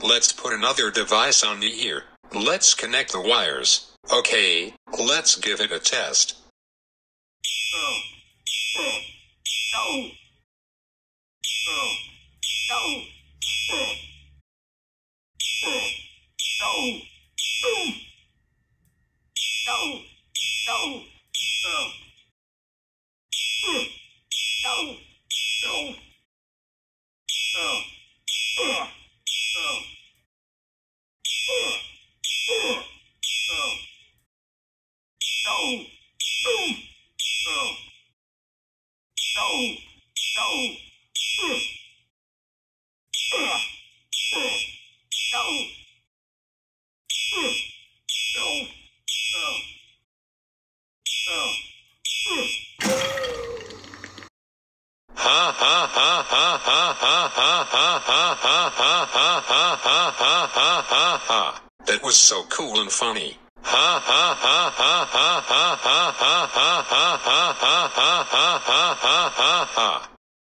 Let's put another device on the ear. Let's connect the wires. Okay, let's give it a test. Ha ha ha ha ha ha ha ha ha ha ha ha ha ha ha ha ha ha. That was so cool and funny. Ha ha ha ha ha ha ha ha ha ha ha ha ha ha ha ha ha.